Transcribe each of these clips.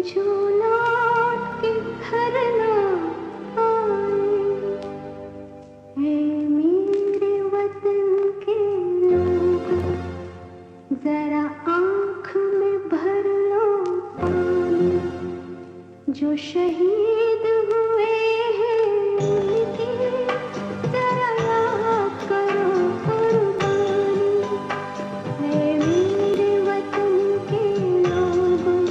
जो लौट के घर ना आए, है मेरे वतन के लोगों, जरा आँख में भर लो पानी। जो शहीद हुए हैं उनकी जरा याद करो कुर्बानी। है मेरे वतन के लोगों,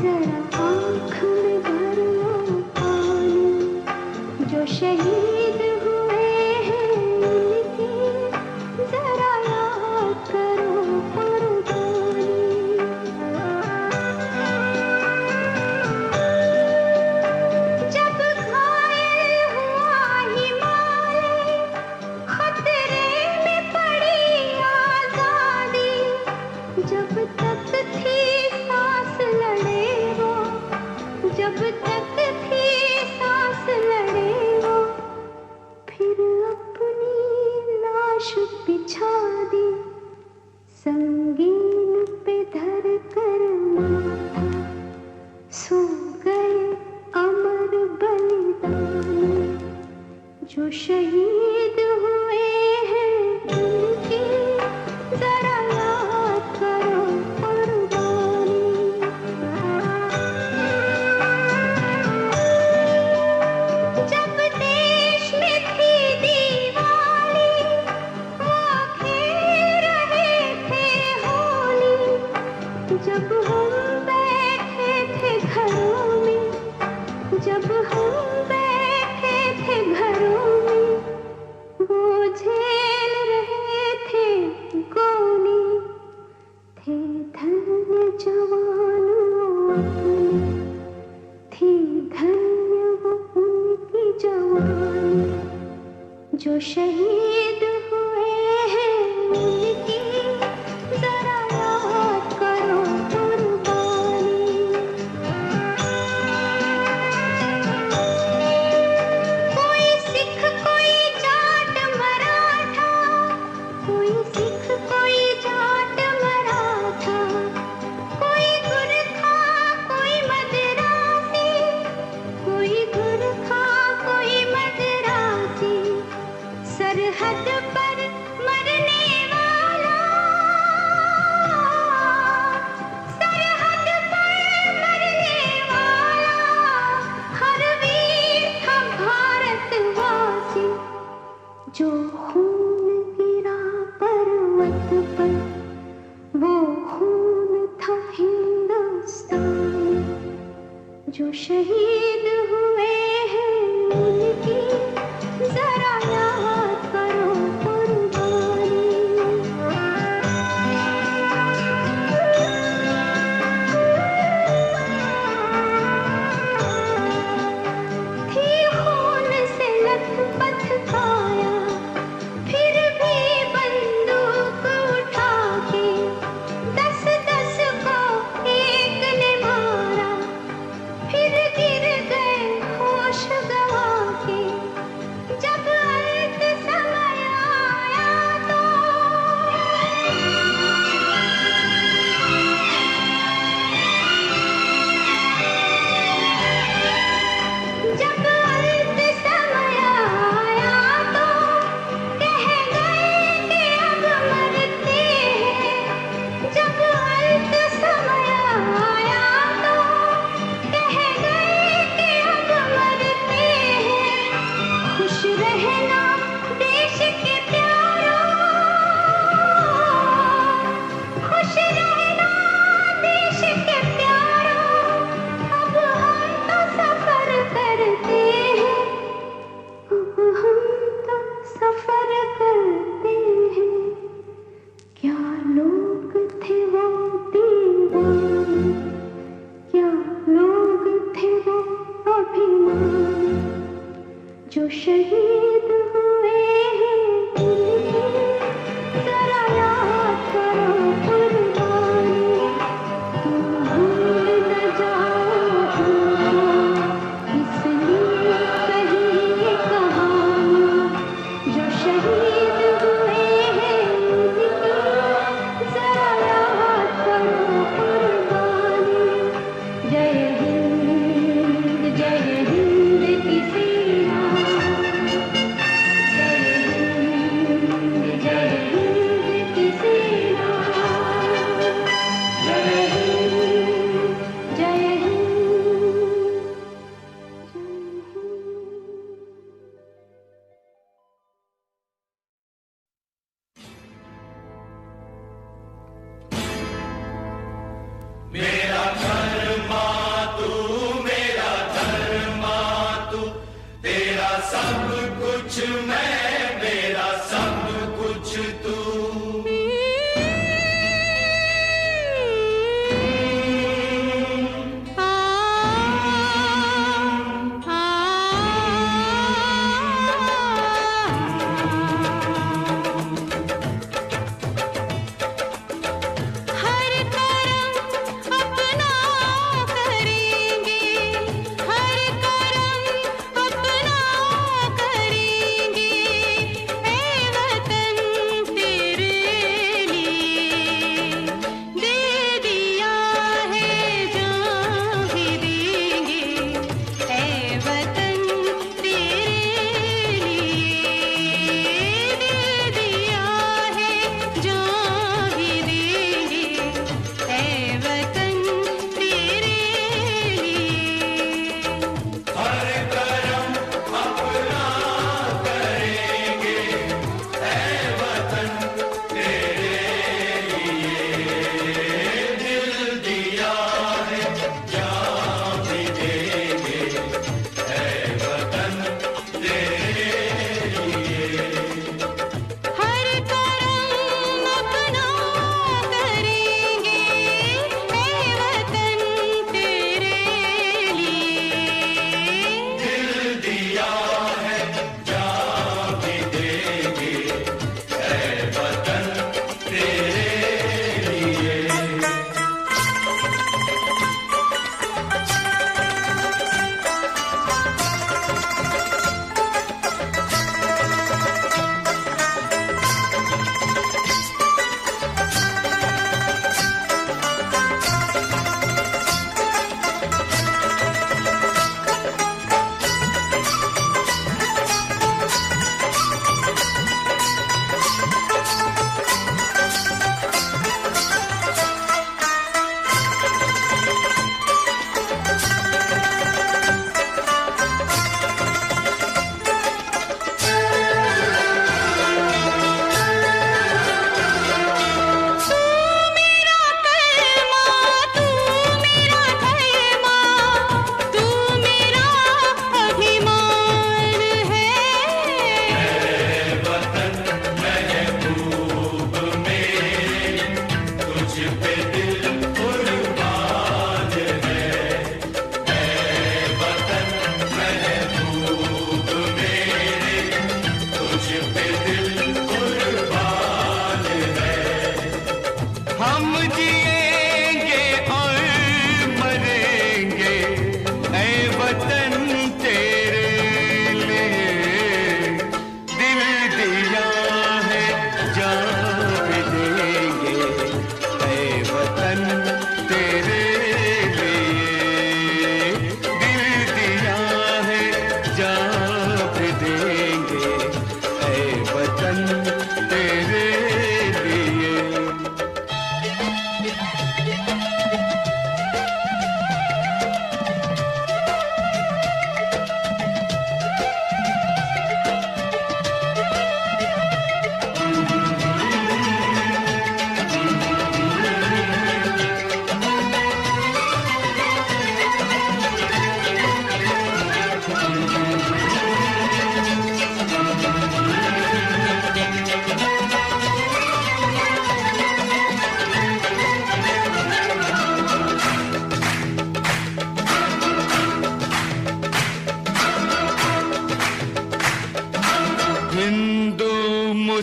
जरा आँख में भर लो पानी। जो शहीद हुए हैं उनकी जरा याद करो कुर्बानी। जब घायल हुआ हिमालय, खतरे में पड़ी आजादी, जब तक थी सांस लड़े वो, जब तक थी सांस लड़े वो, फिर अपनी लाश बिछा दी, संगीन पे धर कर माथा। सो गए अमर बलिदानी। जो शहीद हुए हैं उनकी जरा याद करो कुर्बानी। जब देश में थी दिवाली, वो खेल रहे थे होली। जब हम बैठे थे घरों में, जब हम बैठे थे घरों में, वो झेल रहे थे गोली। थे धन्य जवान वो अपने, थी धन्य वो उनकी जवानी। जो शहीद हुए हैं उनकी जरा याद करो कुर्बानी। कोई सिख कोई जाट मराठा, कोई सिख कोई जाट मराठा, कोई गुरखा कोई मद्रासी, कोई गुरखा कोई मद्रासी। सरहद पर मरने वाला, सरहद पर मरने वाला, हर वीर था भारतवासी। जो खून गिरा पर्वत पर, वो खून था हिंदुस्तानी। जो शहीद हुए हैं उनकी जरा याद करो कुर्बानी। थी खून से लथपथ काया, फिर भी बंदूक उठा के 10-10 को एक ने मारा। फिर गिर गए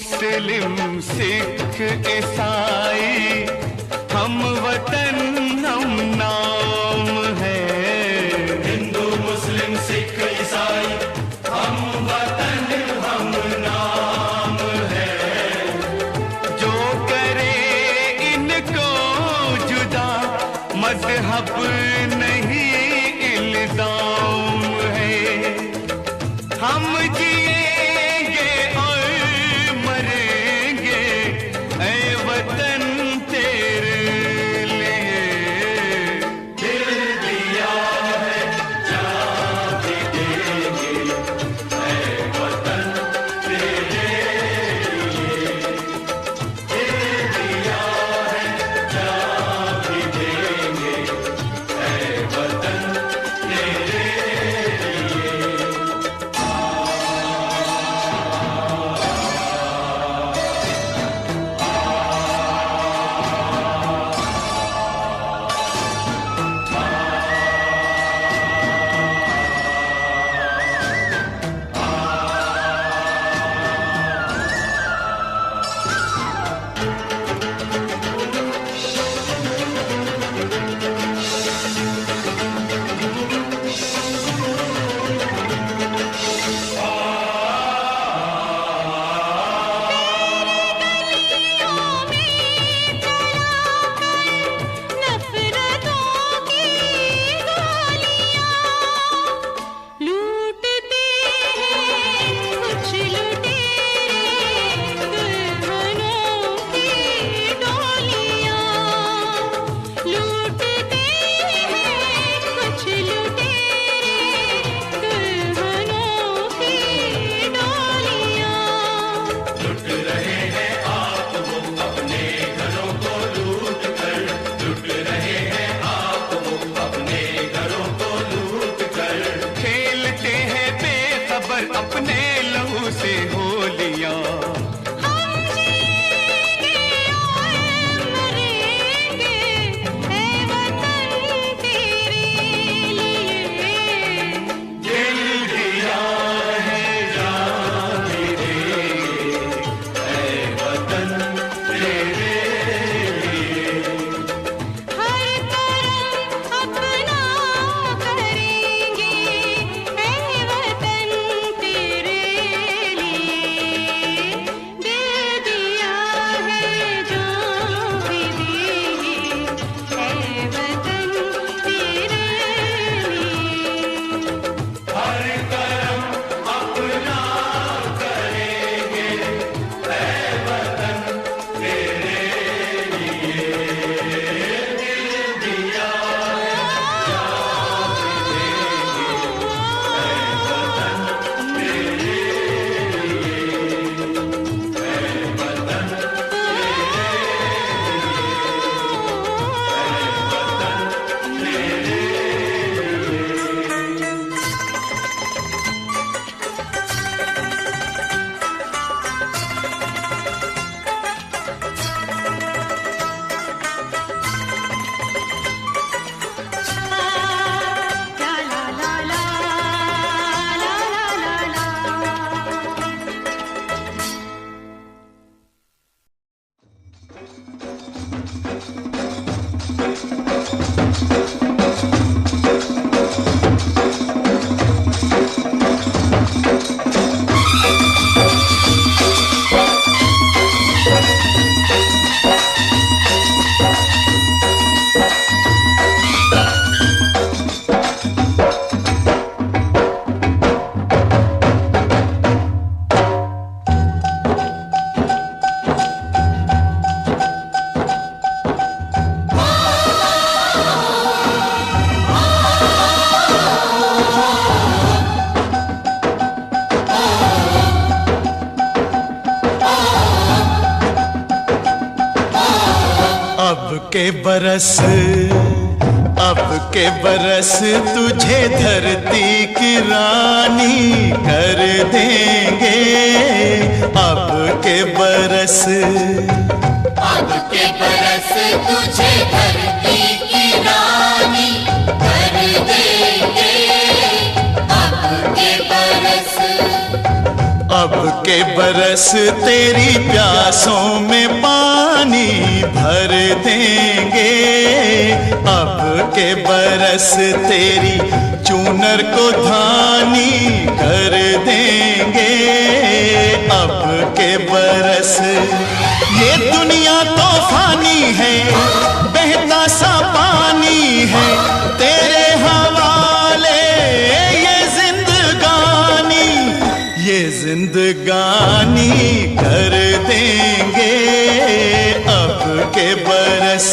मुस्लिम सिख ईसाई हम वतन हम नाम है। हिंदू मुस्लिम सिख ईसाई हम वतन हम नाम है। जो करे इनको जुदा मजहब नहीं इल्जाम है। हम जिएंगे और मरेंगे ऐ वतन तेरे लिए। दिल दिया है जान भी देंगे ऐ वतन तेरे लिए। दिल दिया है जान भी देंगे ऐ वतन तेरे लिए। अपने लहू से होलियां हम जिएंगे और मरेंगे ऐ वतन तेरे लिए। दिल दिया है जान भी देंगे ऐ वतन तेरे लिए। हर करम अपना करेंगे ऐ वतन तेरे लिए। दिल दिया है जान भी देंगे ऐ वतन तेरे लिए। हर करम अपना करेंगे ऐ वतन तेरे लिए। दिल दिया जान भी देंगे ऐ वतन तेरे लिए। ऐ वतन तेरे ला ला ला ला ला ला ला ला। अब के बरस तुझे धरती की रानी कर देंगे। अब के बरस तुझे धरती की रानी कर देंगे। अब के बरस के बरस तेरी प्यासों में पानी भर देंगे, अब के बरस तेरी चूनर को धानी कर देंगे, अब के बरस। ये दुनिया तो फानी है, बहता सा पानी है, तेरे हवाले ये जिंदगानी कर देंगे, अब के बरस।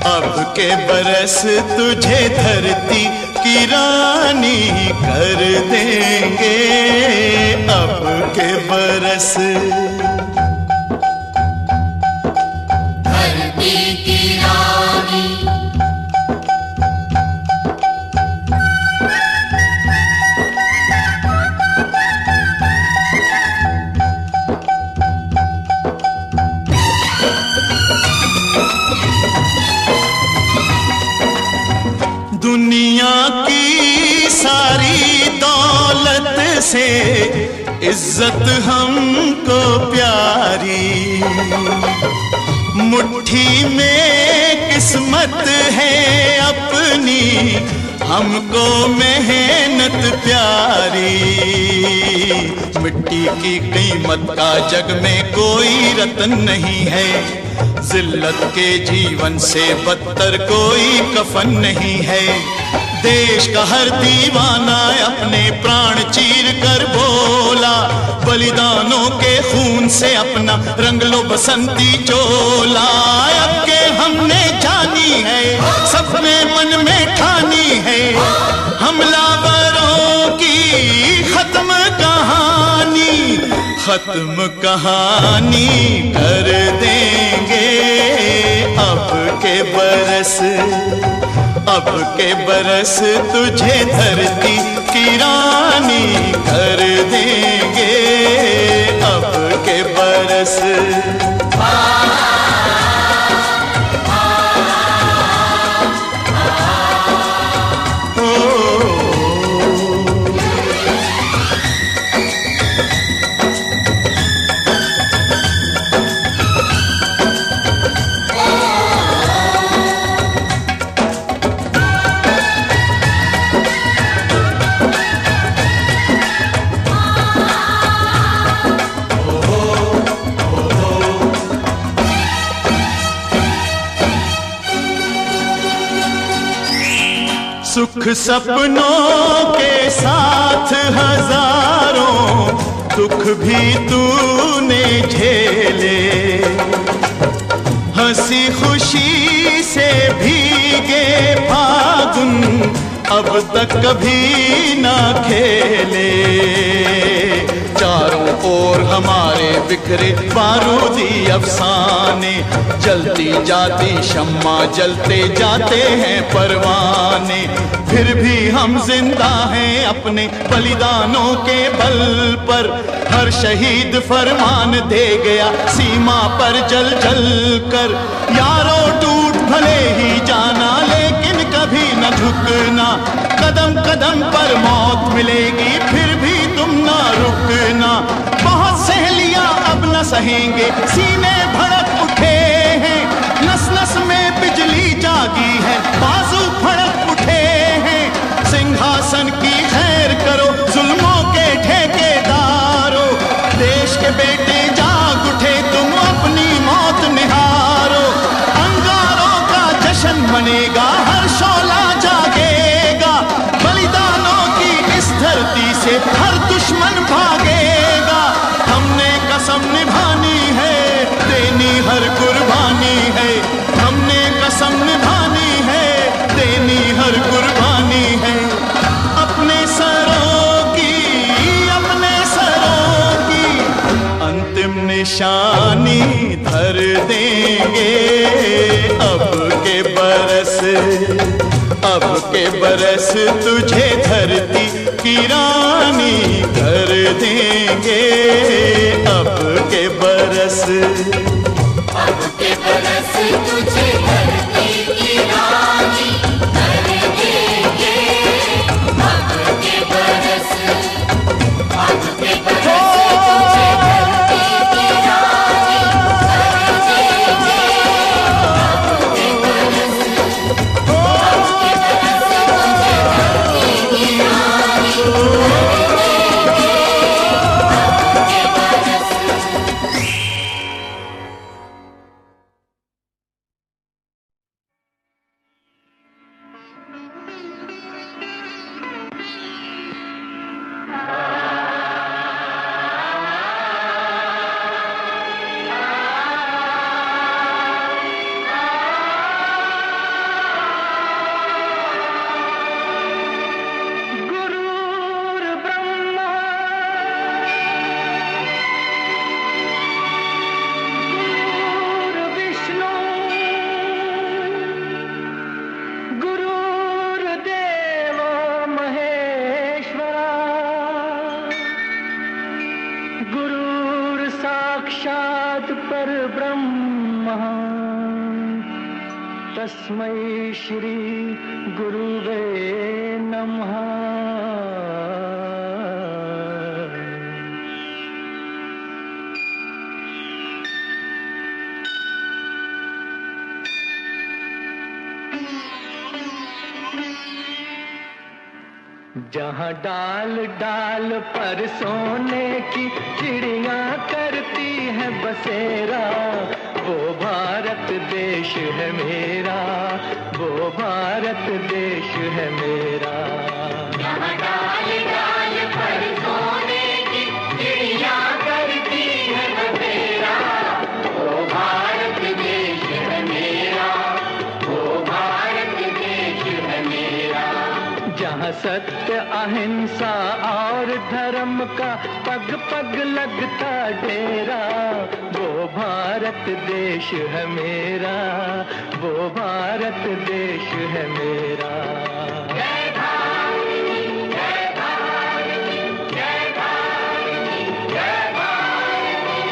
अब के बरस तुझे धरती की रानी कर देंगे, अब के बरस। धरती की रानी दुनिया की सारी दौलत से इज्जत हमको प्यारी, मुट्ठी में किस्मत है अपनी, हमको मेहनत प्यारी। मिट्टी की कीमत का जग में कोई रत्न नहीं है, जिल्लत के जीवन से बदतर कोई कफन नहीं है। देश का हर दीवाना अपने प्राण चीर कर बोला, बलिदानों के खून से अपना रंग लो बसंती चोला। अब के हमने जानी है, सपने मन में ठानी है, हमलावरों की खत्म कहानी, खत्म कहानी कर देंगे, अब के बरस। अब के बरस तुझे धरती की रानी कर देंगे, अब के बरस। सुख सपनों के साथ हजारों दुख भी तूने झेले, हंसी खुशी से भीगे फागुन अब तक कभी ना खेले। चारों ओर हमारे बिखरे बारूदी अफसाने, जलती जाती शम्मा जलते जाते हैं परवाने, फिर भी हम जिंदा हैं अपने बलिदानों के बल पर। हर शहीद फरमान दे गया सीमा पर जल जल कर, यारों टूट भले ही जाना लेकिन कभी न झुकना, कदम कदम पर मौत मिलेगी फिर भी तुम ना रुकना। बहुत सहेलियां अब न सहेंगे, सीने भड़क उठे हैं, नस नस में बिजली जागी है, बाजू फड़क उठे हैं। सिंहासन की खैर करो जुल्मों के ठेकेदारों, देश के बेटे जाग उठे तुम अपनी मौत निहारो। अंगारों का जश्न मनेगा, हर शोला जागेगा, बलिदानों की इस धरती से हर दुश्मन भागेगा। हमने कसम निभानी है, देनी हर कुर्बानी है, हमने कसम निभानी है, देनी हर कुर्बानी है। अपने सरों की अंतिम निशानी धर देंगे, अब के बरस। अब के बरस तुझे धरती की रानी कर देंगे, अब के बरस। अब के बरस तुझे धरती की रानी कर देंगे, अब के बरस, अब के बरस। तस्मै श्री गुरुवे नमः। जहाँ डाल डाल पर सोने की चिड़िया करती है बसेरा, वो भारत देश है मेरा, वो भारत देश है मेरा। जहाँ डाल डाल पर सोने की चिड़िया करती है बसेरा, वो भारत देश है मेरा, वो भारत देश है मेरा। जहाँ सत्य अहिंसा और धर्म का पग पग लगता डेरा, वो भारत देश है मेरा, वो भारत देश है मेरा। जय भारती, जय भारती, जय भारती, जय भारती।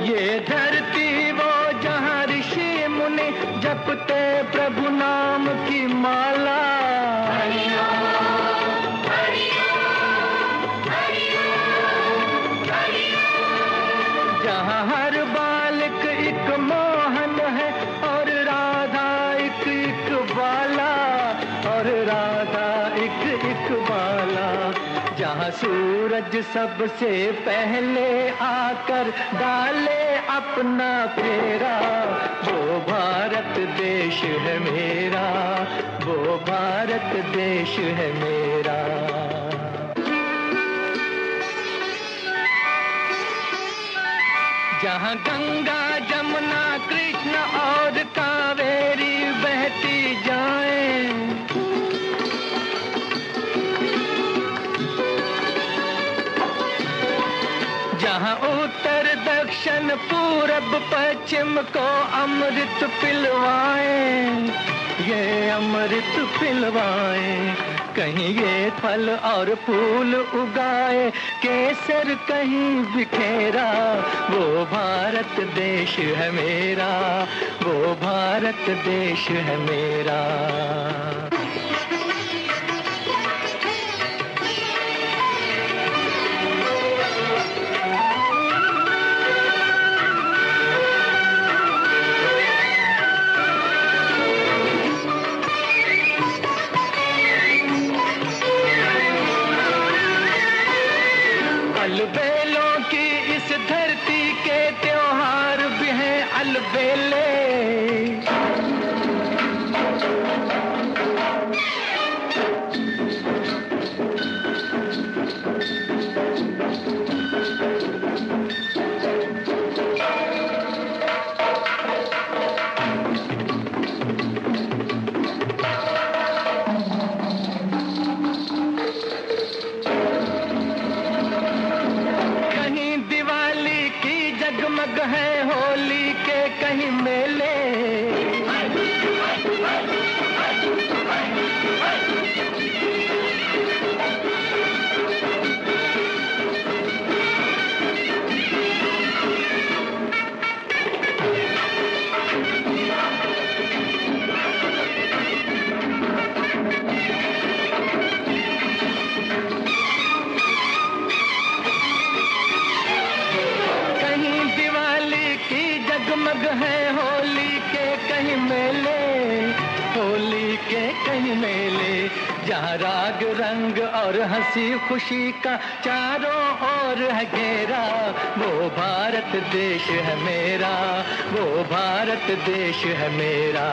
ये धरती वो जहाँ ऋषि मुनि जपते प्रभु नाम की माला, जहाँ हर बालक एक मोहन है और राधा एक एक बाला, और राधा एक एक बाला। जहाँ सूरज सबसे पहले आकर डाले अपना फेरा, वो भारत देश है मेरा, वो भारत देश है मेरा। जहाँ गंगा जमुना कृष्ण और कावेरी बहती जाएं, जहाँ उत्तर दक्षिण पूरब पश्चिम को अमृत पिलवाएं, ये अमृत पिलवाएं। कहीं ये फल और फूल उगाए, केसर कहीं बिखेरा, वो भारत देश है मेरा, वो भारत देश है मेरा। अलबेलों की इस धरती के त्योहार भी हैं अलबेले, जगमग है होली के कहीं मेले, जगमग है होली के कहीं मेले, होली के कहीं मेले। जहाँ राग रंग और हंसी खुशी का चारों ओर है घेरा, वो भारत देश है मेरा, वो भारत देश है मेरा।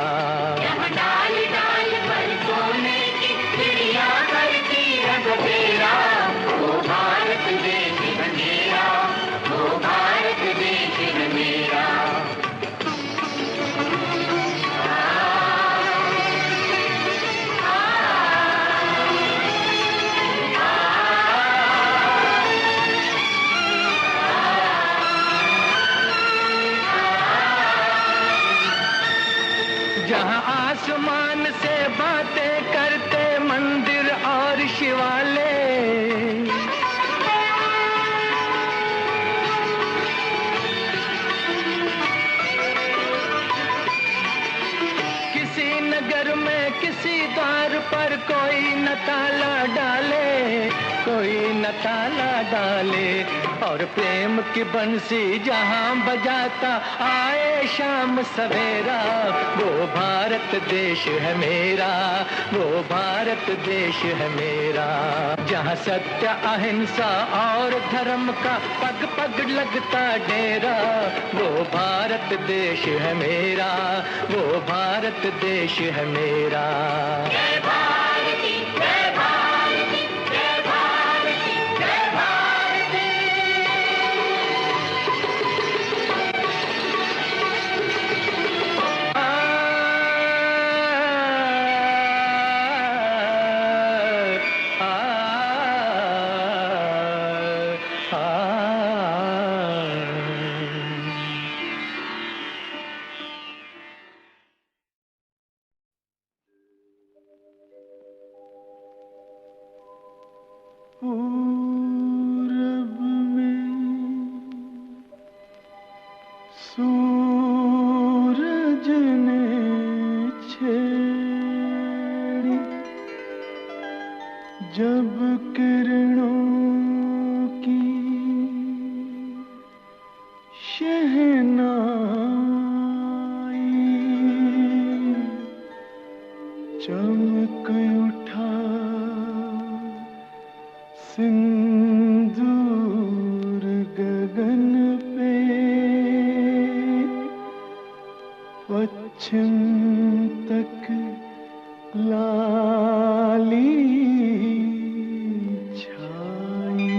यहाँ डाल डाल पर सोने की चिड़िया करती है बसेरा, वो भारत देश है मेरा, वो भारत देश है मेरा। जहाँ आसमान से बातें करते मंदिर और शिवालय। किसी नगर में किसी द्वार पर कोई न ताला डाले, कोई न ताला डाले, और प्रेम की बंसी जहाँ बजाता आए शाम सवेरा, वो भारत देश है मेरा, वो भारत देश है मेरा। जहाँ सत्य अहिंसा और धर्म का पग पग लगता डेरा, वो भारत देश है मेरा, वो भारत देश है मेरा। जय भारती जय भारती जय भारती जय भारती। पूरब में सूरज ने छेड़ी जब किरणों की शहनाई, चमक उठा सिंदूर गगन पे, पश्चिम तक लाली छाई।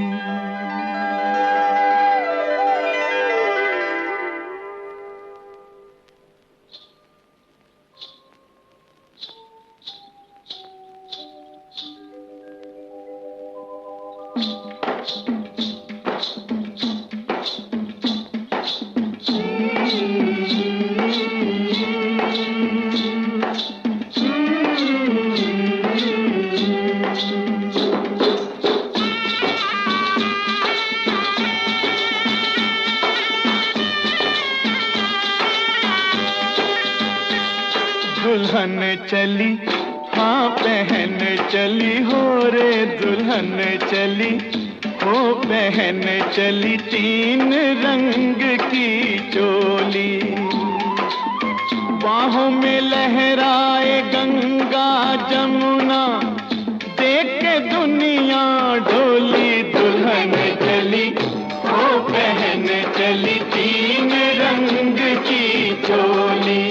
दुल्हन चली, हाँ बहन चली हो रे, दुल्हन चली हो बहन चली, तीन रंग की चोली, बाहों में लहराए गंगा जमुना, देख के दुनिया डोली। दुल्हन चली हो बहन चली, तीन रंग की चोली।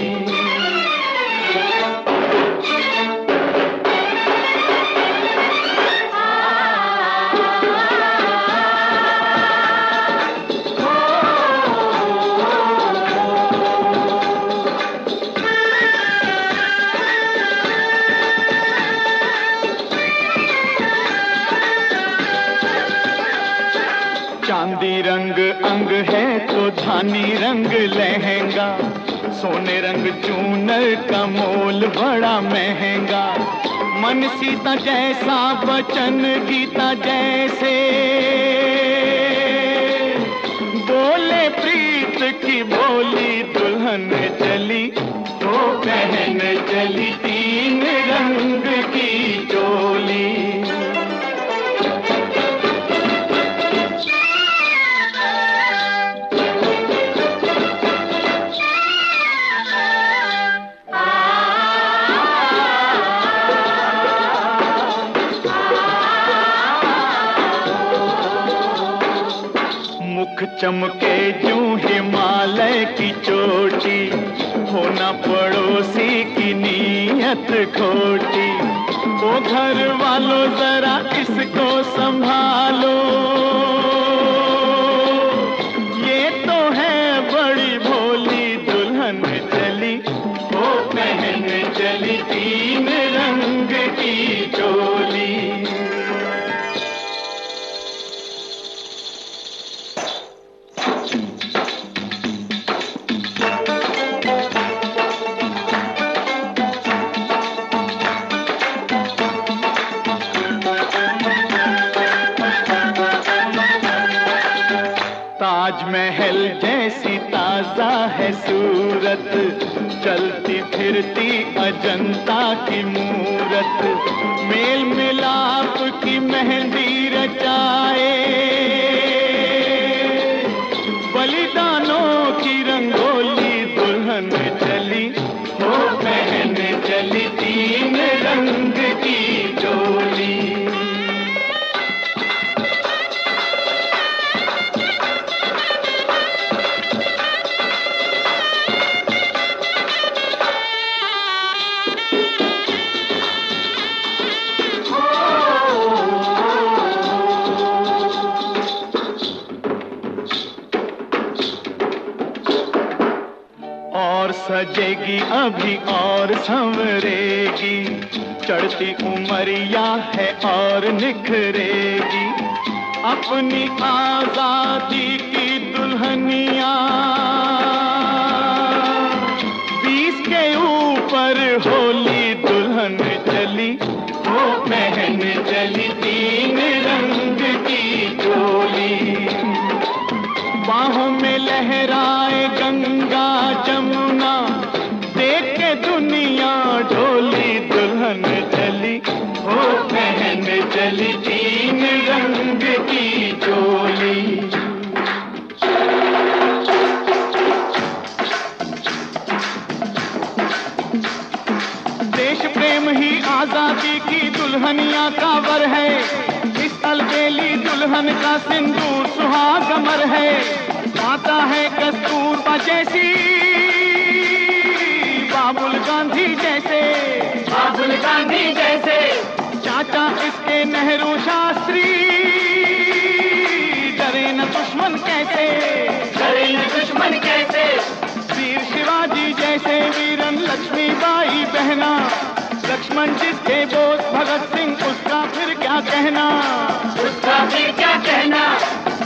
चांदी रंग अंग है तो धानी रंग लहंगा, सोने रंग चूनर का मोल बड़ा महंगा। मन सीता जैसा वचन गीता जैसे, बोले प्रीत की बोली। दुल्हन चली तो बहन चली, तीन रंग की चोली। मुख चमके जूं हिमालय की चोटी, होना पड़ोसी की नीयत खोटी। ओ घर वालों जरा इसको संभालो, ये तो है बड़ी भोली। दुल्हन चली ओ बहन चली, तीन रंग की चोली। सा है सूरत, चलती फिरती अजंता की मूरत, मेल मिलाप की मेहंदी रचाए, बलिदानों की रंगोली दुल्हन चली, वो पहन चली 3 रंग की चोली। और सजेगी अभी और संवरेगी, चढ़ती उमरिया है और निखरेगी, अपनी आजादी की दुल्हनिया 20 के ऊपर होली दुल्हन चली, वो पहन चली 3 रंग की चोली, बाहों में लहराए गंगा जमुना, देख के दुनिया ढोली दुल्हन चली, वो पहन चली 3 रंग की चोली। देश प्रेम ही आजादी की दुल्हनिया का वर है, इस अलबेली दुल्हन का सिंदूर सुहाग अमर है, आता है कस्तूरबा जैसी, बाबुल गांधी जैसे, बाबुल गांधी जैसे, चाचा इसके नेहरू शास्त्री, डरे न दुश्मन कैसे, डरे न दुश्मन कैसे, वीर शिवाजी जैसे वीरन लक्ष्मीबाई बहना, लक्ष्मण जिसके बोझ भगत सिंह उसका फिर क्या कहना, उसका फिर क्या कहना,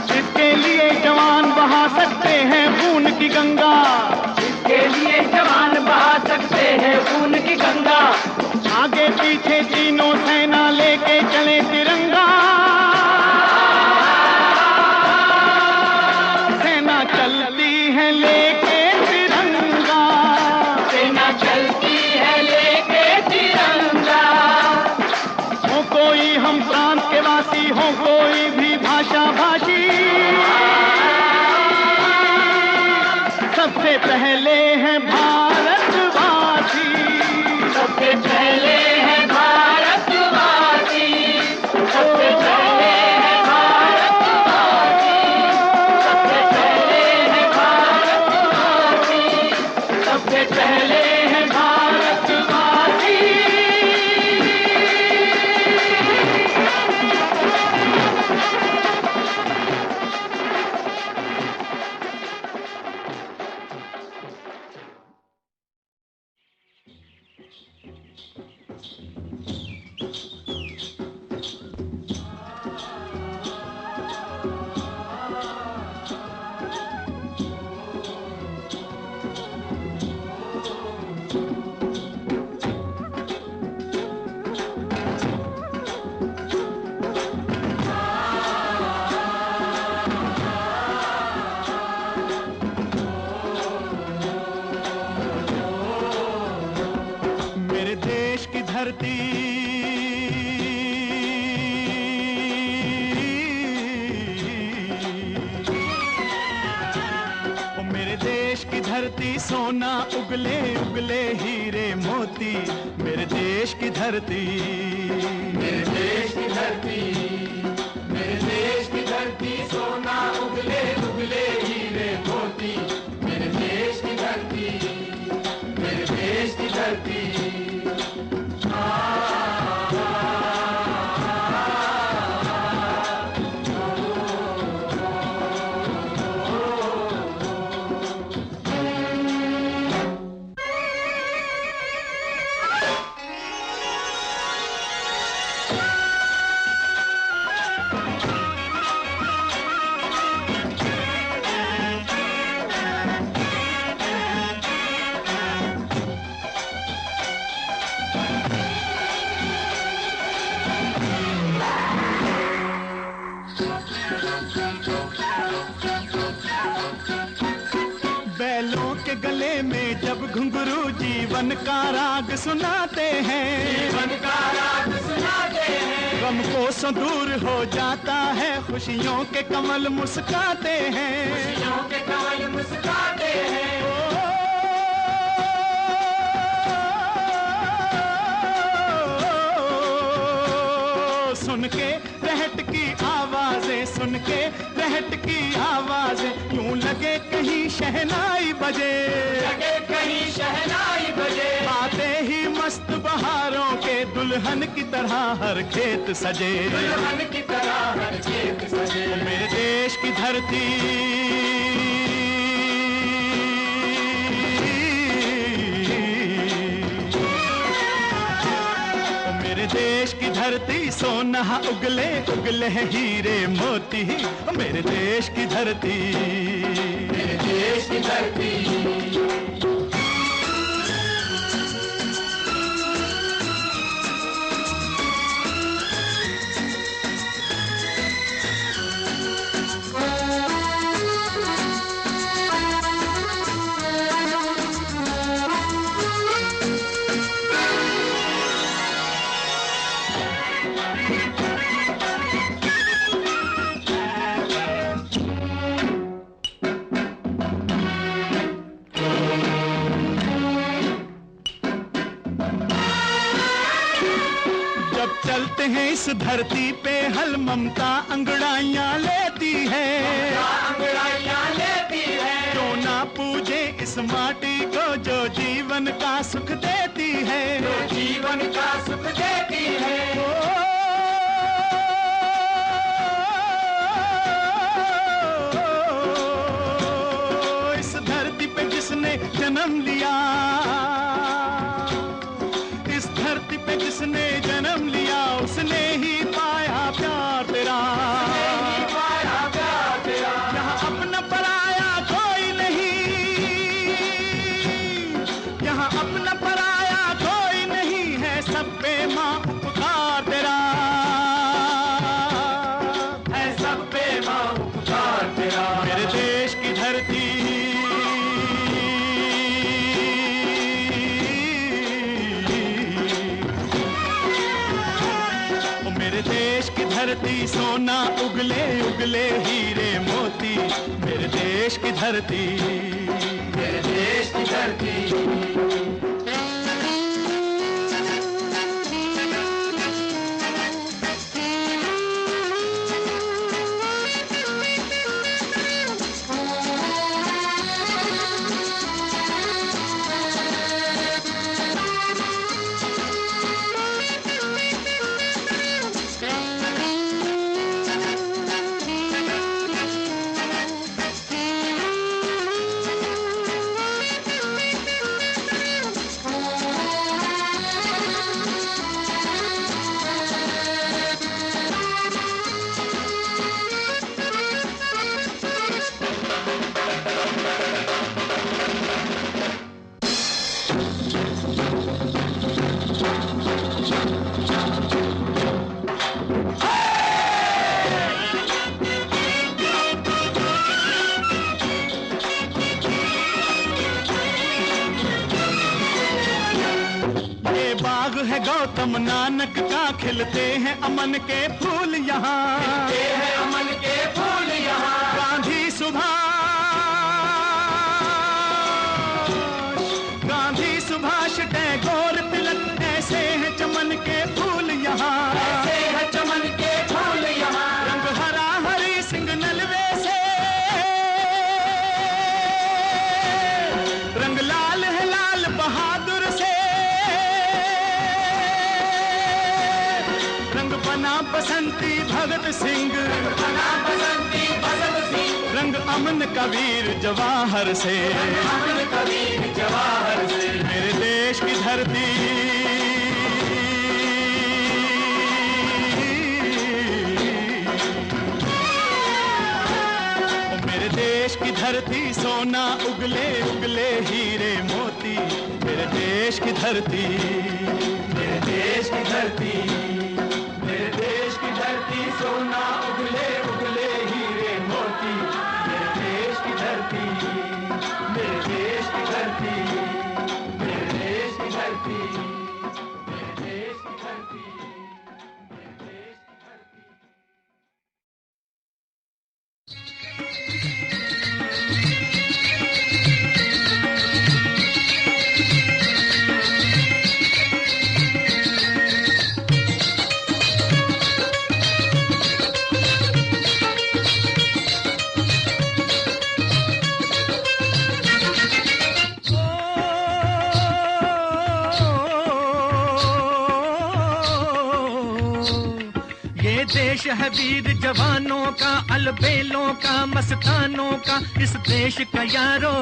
जिसके लिए जवान बहा सकते हैं खून की गंगा, जिसके लिए जवान बहा सकते हैं खून की गंगा, आगे पीछे तीनों सेना लेके चले तिरंगा, सेना चलती है लेके तिरंगा, सेना चलती है लेके तिरंगा, हो कोई हम प्रांत के वासी, हो कोई भी भाषा भाषी, सबसे पहले हैं भारतवासी, सबसे पहले हैं भारतवासी, सबसे पहले हैं भारतवासी, सबसे पहले हैं भारतवासी, सबसे पहले हैं भारतवासी। धरती ओ मेरे देश की धरती सोना उगले उगले हीरे मोती, मेरे देश की धरती, मेरे देश की धरती, मेरे देश की धरती सोना उगले उगले हीरे मोती, मेरे देश की धरती, मेरे देश की धरती। वालों के गले में जब घुंघरू जीवन का राग सुनाते हैं, जीवन का राग सुनाते हैं। गम को सो दूर हो जाता है, खुशियों के कमल मुस्काते हैं, खुशियों के कमल मुस्काते हैं। सुन के रहट की आवाजें, सुन के रहट की आवाजें, यूं लगे कहीं शहनाई बजे, लगे कहीं शहनाई बजे। आते ही मस्त बहारों के दुल्हन की तरह हर खेत सजे, दुल्हन की तरह हर खेत सजे। मेरे देश की धरती, मेरे देश की धरती सोना उगले उगले हैं हीरे मोती, मेरे देश की धरती, मेरे देश की धरती। चलते हैं इस धरती पे हल ममता अंगड़ाइयां लेती है, अंगड़ाइयां लेती है। जो ना पूजे इस माटी को जो जीवन का सुख देती है, जो जीवन का सुख देती है। इस धरती पे जिसने जन्म लिया, इस धरती पे जिसने जन्म लिया, उसने ही पाया प्यार तेरा, पाया प्यार तेरा। यहाँ अपना पराया कोई नहीं, यहाँ अपना पराया कोई नहीं है, सब पे माँ उपकार तेरा, है सब पे माँ उपकार तेरा। मेरे देश की धरती, मेरे देश की धरती सोना उगले उगले हीरे मोती, मेरे देश की धरती, मेरे देश की धरती। है गौतम नानक का, खिलते हैं अमन के फूल यहाँ, खिलते हैं अमन के फूल यहाँ। गांधी सुभाष टैगोर तिलक, ऐसे हैं चमन के फूल यहाँ, ऐसे हैं चमन के फूल यहाँ। रंग हरा हरी सिंह नलवे से, रंग लाल है लाल बहादुर से, रंग बना बसंती भगत सिंह, बना बसंती भगत सिंह। रंग अमन कबीर जवाहर से, अमन कबीर जवाहर से। मेरे देश की धरती, मेरे देश की धरती सोना उगले उगले हीरे मोती, मेरे देश की धरती, मेरे देश की धरती, मेरे देश की धरती सोना उगले उगले हीरे मोती। मेरे देश की धरती, मेरे देश देश है वीर जवानों का, अलबेलों का, मस्तानों का। इस देश का यारो,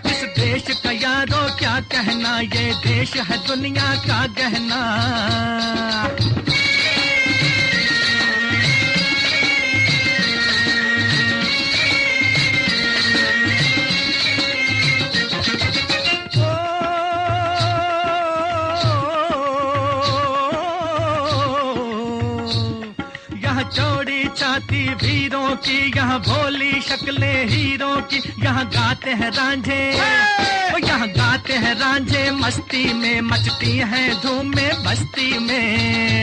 इस देश का यारो क्या कहना, ये देश है दुनिया का गहना। चौड़ी छाती वीरों की, यहाँ भोली शक्लें हीरों की। यहाँ गाते हैं रांझे, यहाँ गाते हैं रांझे मस्ती में, मचती हैं धूमें बस्ती में।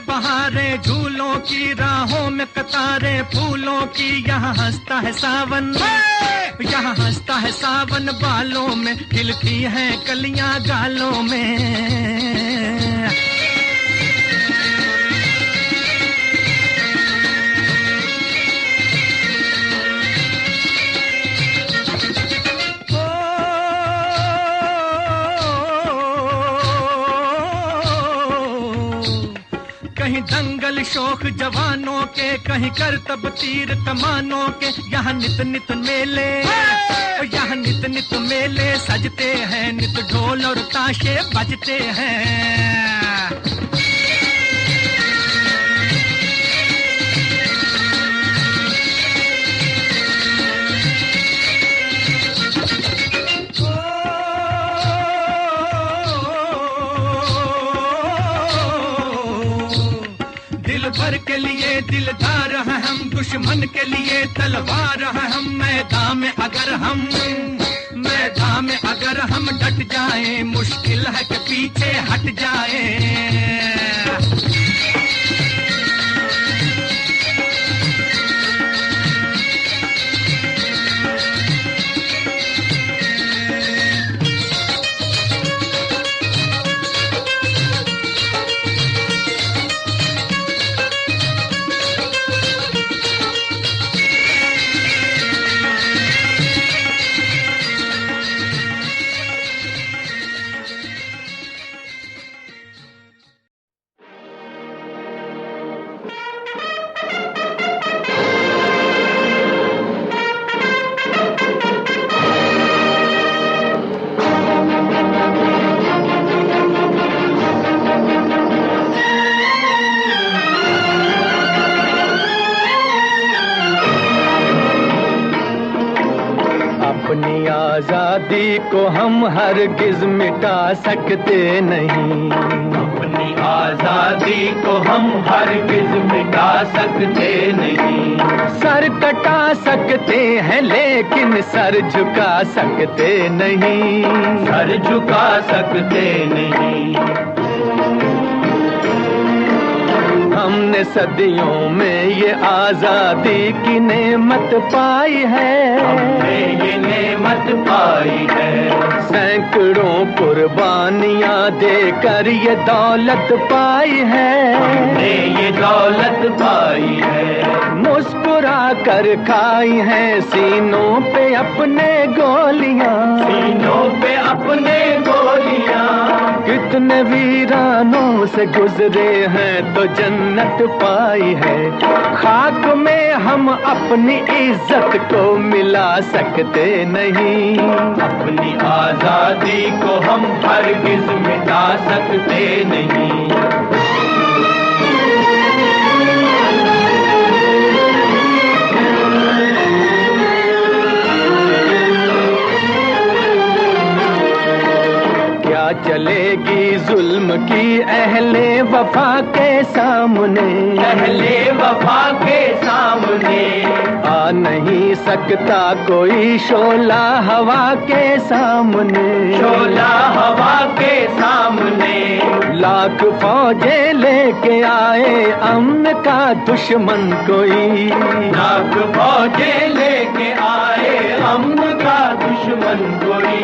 बहारें झूलों की, राहों में कतारे फूलों की। यहाँ हंसता है सावन, यहाँ हंसता है सावन बालों में, खिलती हैं कलियां गालों में। कहीं दंगल शौक जवानों के, कहीं करतब तीर कमानों के। यहाँ नित नित मेले, यहाँ नित नित मेले सजते हैं, नित ढोल और ताशे बजते हैं। भर के लिए दिलदार हैं हम, दुश्मन के लिए तलवार हैं हम। मैदान में अगर हम डट जाएं, मुश्किल है कि पीछे हट जाएं। आजादी को हम हरगिज मिटा सकते नहीं, अपनी आजादी को हम हरगिज मिटा सकते नहीं। सर कटा सकते हैं लेकिन सर झुका सकते नहीं, सर झुका सकते नहीं। हमने सदियों में ये आजादी की नेमत पाई है, हमने ये नेमत पाई है। सैकड़ों कुर्बानियां देकर ये दौलत पाई है, हमने ये दौलत पाई है। मुस्कुरा कर खाई है सीनों पे अपने गोलियां, सीनों पे अपने गोलियां। कितने वीरानों से गुजरे हैं तो जन्नत पाई है। खाक में हम अपनी इज्जत को मिला सकते नहीं, अपनी आजादी को हम हरगिज मिटा सकते नहीं। चलेगी जुल्म की अहले वफा के सामने, अहले वफा के सामने। आ नहीं सकता कोई शोला हवा के सामने, शोला हवा के सामने। लाख फौजें लेके आए अमन का दुश्मन कोई, लाख फौजें लेके आए अमन का दुश्मन कोई।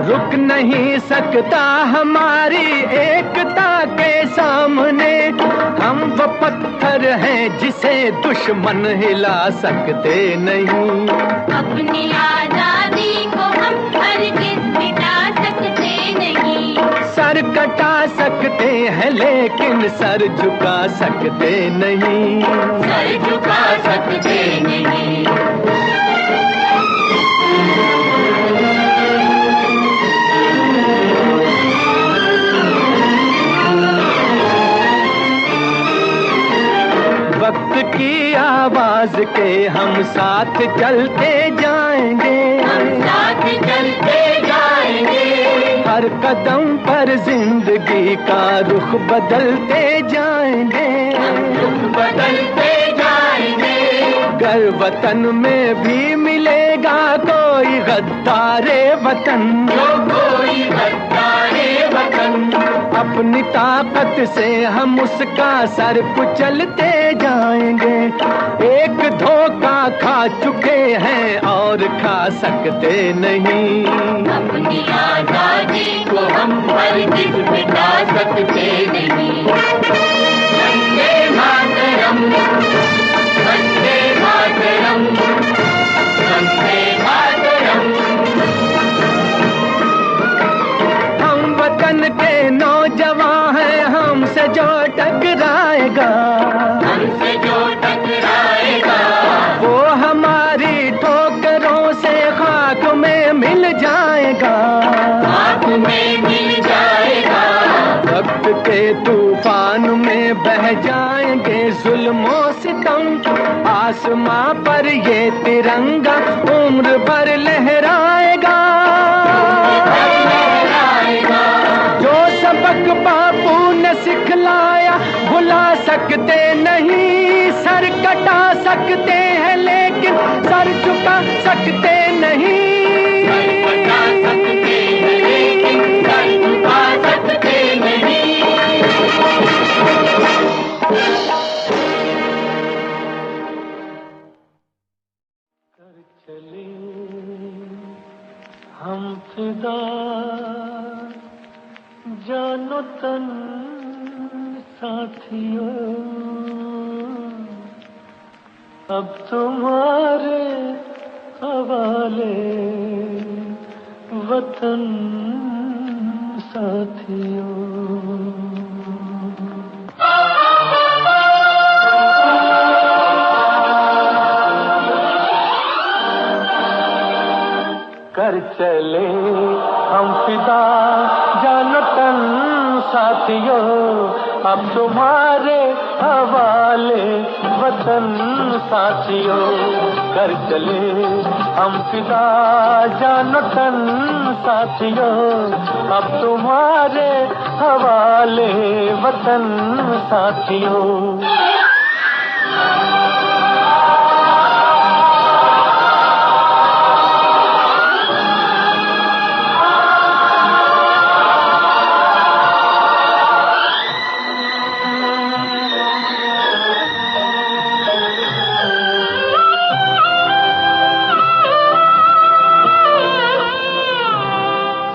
रुक नहीं सकता हमारी एकता के सामने हम वो पत्थर हैं जिसे दुश्मन हिला सकते नहीं। अपनी आजादी को हम हरगिज़ मिटा सकते नहीं। सर कटा सकते हैं लेकिन सर झुका सकते नहीं। सर झुका सकते नहीं। वक्त की आवाज के हम साथ चलते जाएंगे। हम साथ चलते जाएंगे। हर कदम पर जिंदगी का रुख बदलते जाएंगे। रुख बदलते जाएंगे। गर वतन में भी मिलेगा कोई गद्दारे वतन। जो कोई गद्दारे वतन। अपनी ताकत से हम उसका सर कुचलते जाएंगे। एक धोखा खा चुके हैं और खा सकते नहीं। अपनी आजादी को हम हरगिज़ मिटा सकते नहीं। वंदे मातरम, वंदे मातरम, वंदे मातरम। हम वतन के नौजवान हैं, हमसे जो टकराएगा, हमसे जो टकराएगा, वो हमारी ठोकरों से खाक में मिल जाएगा। खाक में मिल जाएगा। वक्त के तूफान में बह जाएंगे जुल्मों सितम। आसमां पर ये तिरंगा उम्र भर लहराएगा। जो सबक बापू ने सिखलाया भुला सकते नहीं। सर कटा सकते हैं लेकिन सर झुका सकते नहीं। बचा सकते हैं लेकिन सर झुका सकते नहीं। कर चले हम फिदा जानो तन साथियों। अब तुम्हारे हवाले वतन साथियों। कर चले हम फिदा जानो तन साथियों। अब तुम्हारे हवाले वतन साथियों। कर चले हम फिदा जानो तन साथियों। अब तुम्हारे हवाले वतन साथियों।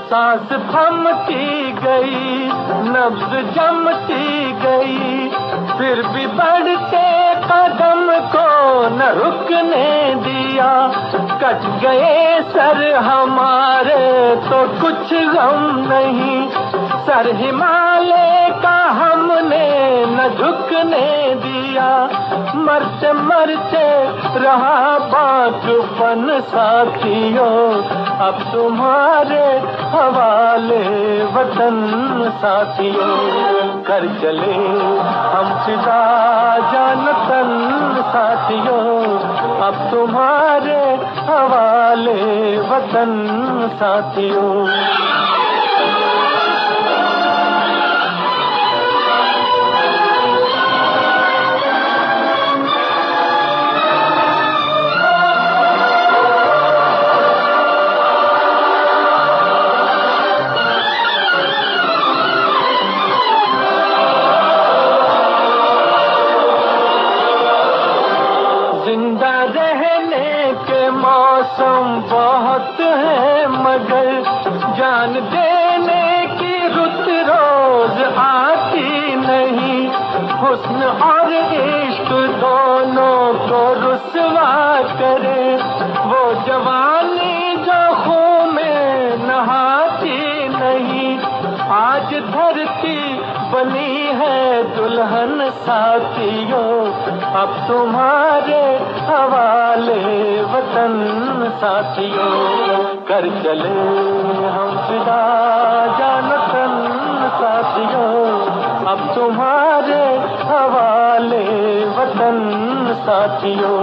सांस थमती गई, नब्ज जमती गई, फिर भी बढ़ते कदम को न रुकने दिया। कट गए सर हमारे तो कुछ गम नहीं। सर हिमालय का हमने न झुकने दिया। मरते मरते रहा बाजुपन साथियों। अब तुम्हारे हवाले वतन साथियों। कर चले हम फिदा जान तन साथियों। अब तुम्हारे हवाले वतन साथियों। जिंदा रहने के मौसम बहुत है मगर जान देने की रुत हुस्न और इश्क दोनों को रुसवा करे, वो जवानी जो खून में नहाती नहीं। आज धरती बनी है दुल्हन साथियों, अब तुम्हारे हवाले वतन साथियों। कर चले हम फिदा जानतन साथियों, अब तुम्हारे हवाले वतन साथियों।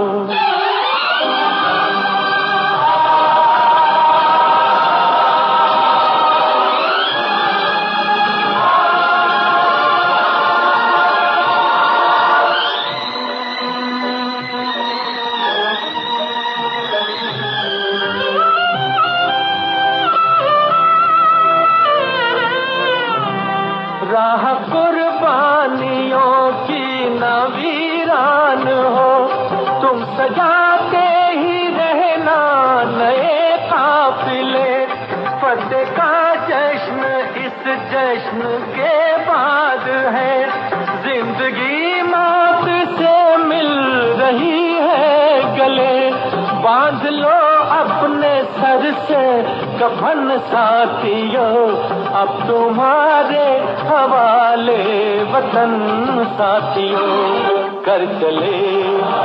राह कुर्बानियों की न वीरान हो, तुम सजाते ही रहना नए काफिले। फतेह का जश्न इस जश्न के बाद है, जिंदगी मौत से मिल रही है गले। बांध लो अपने सर से कफन साथियों, अब तुम्हारे हवाले वतन साथियों। कर चले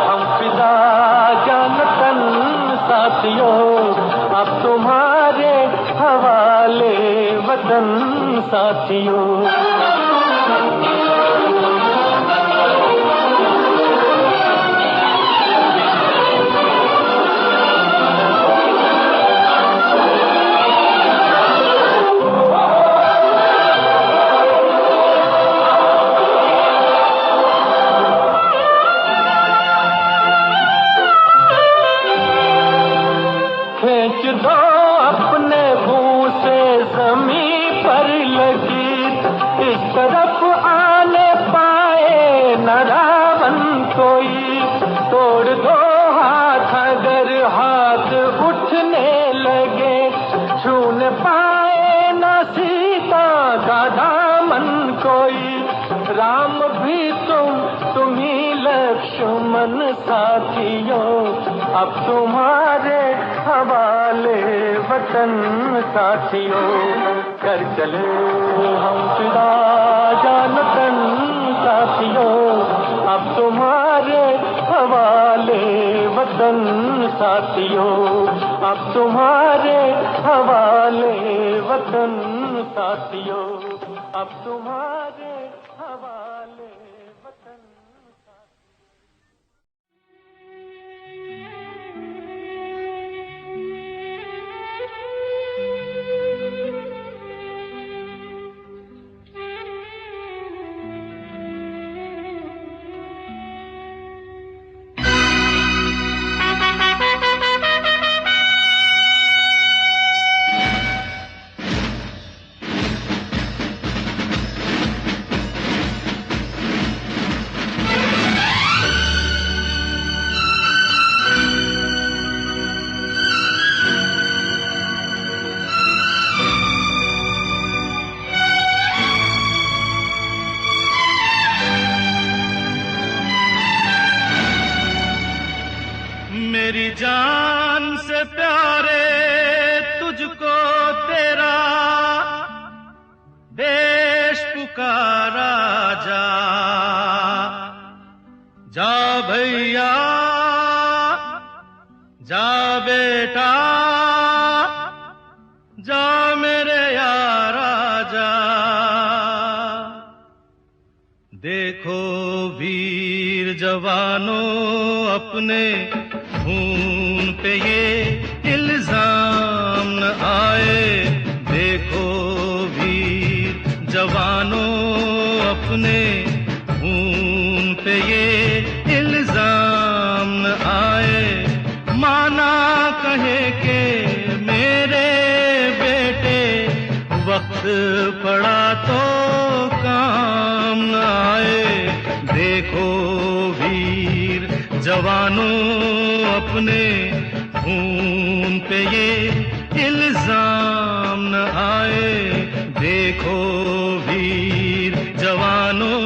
हम फिदा जानतन साथियों, अब तुम्हारे हवाले वतन साथियों। खींच दो अपने मुंह से जमीन पर लगी, इस तरफ आने पाए न रावण कोई। तोड़ दो हाथ अगर हाथ उठने लगे, छूने पाए न सीता का दामन कोई। राम भी तुम ही लक्ष्मण साथियों, अब तुम्हारे हवाले वतन साथियों। कर चले हम फिदा जानतन साथियों, अब तुम्हारे हवाले वतन साथियों। अब तुम्हारे हवाले वतन साथियों, अब तुम्हारे हवाले वतन साथियों। मेरी जान से प्यारे तुझको तेरा देश पुकारा जा। जा भैया जा बेटा जा मेरे यारा जा। देखो वीर जवानों अपने खून पे ये इल्जाम न आए। देखो वीर जवानों अपने खून पे ये इल्जाम न आए। माना कहे के मेरे बेटे वक्त पड़ा तो काम न आए। देखो वीर जवानों अपने खून पे ये इल्जाम न आए। देखो वीर जवानों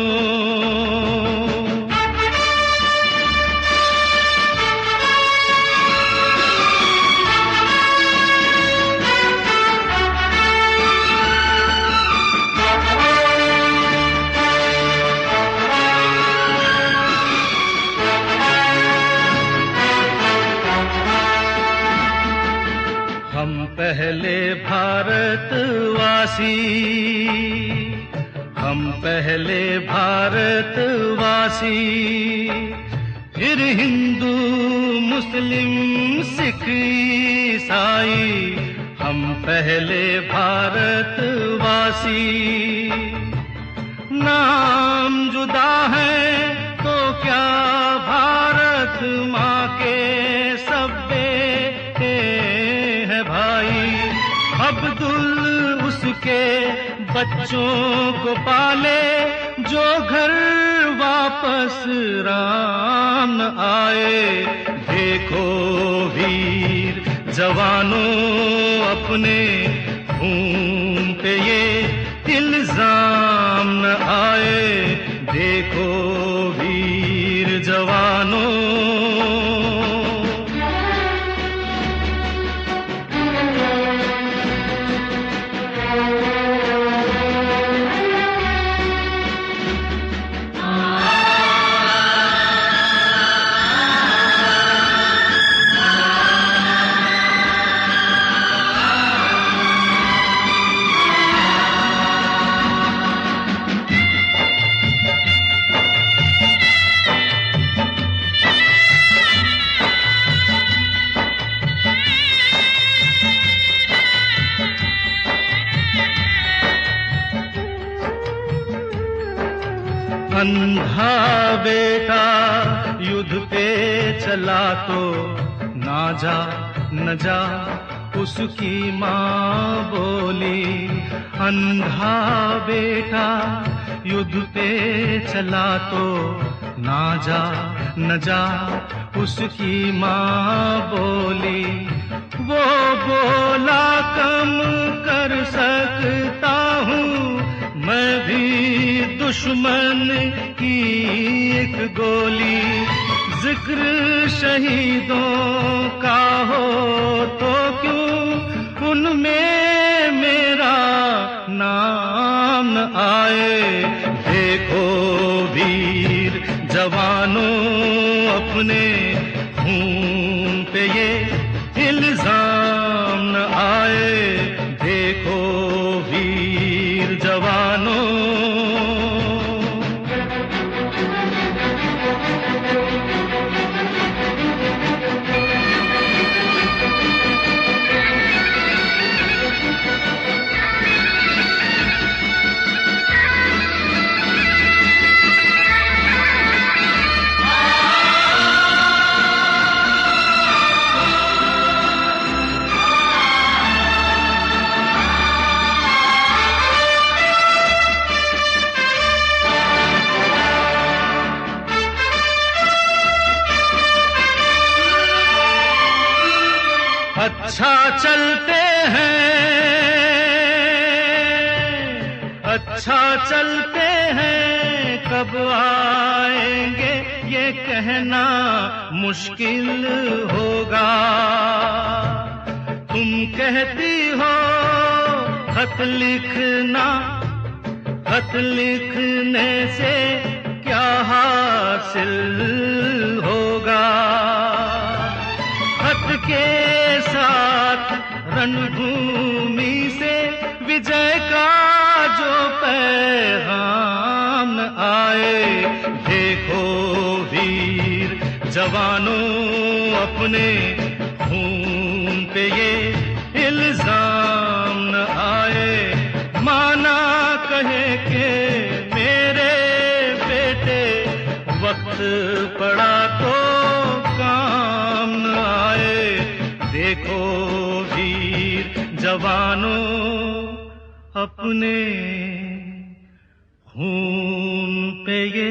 पहले भारतवासी, हम पहले भारतवासी, फिर हिंदू मुस्लिम सिख ईसाई, हम पहले भारतवासी। नाम जुदा है तो क्या भारत माँ के सब बेटे हैं भाई। अब्दुल उसके बच्चों को पाले जो घर वापस राम न आए। देखो वीर जवानों अपने खून पे ये इल्जाम न आए। देखो वीर जवानों। अंधा बेटा युद्ध पे चला तो ना जा न जा उसकी माँ बोली। अंधा बेटा युद्ध पे चला तो ना जा न जा उसकी माँ बोली। वो बोला कम कर सकता हूँ मैं भी दुश्मन की एक गोली। जिक्र शहीदों का हो तो क्यों उनमें मेरा नाम न आए। देखो वीर जवानों अपने खून पे ये इल्जाम न आए। देखो वीर जवानों। अच्छा चलते हैं कब आएंगे ये कहना मुश्किल होगा। तुम कहती हो खत लिखने से क्या हासिल होगा। खत के साथ रणभूमि से विजय का जो पैगाम न आए। देखो वीर जवानों अपने खून पे ये इल्जाम न आए। माना कहे के मेरे बेटे वक्त पड़ा तो काम न आए। देखो वीर जवानों अपने खून पे ये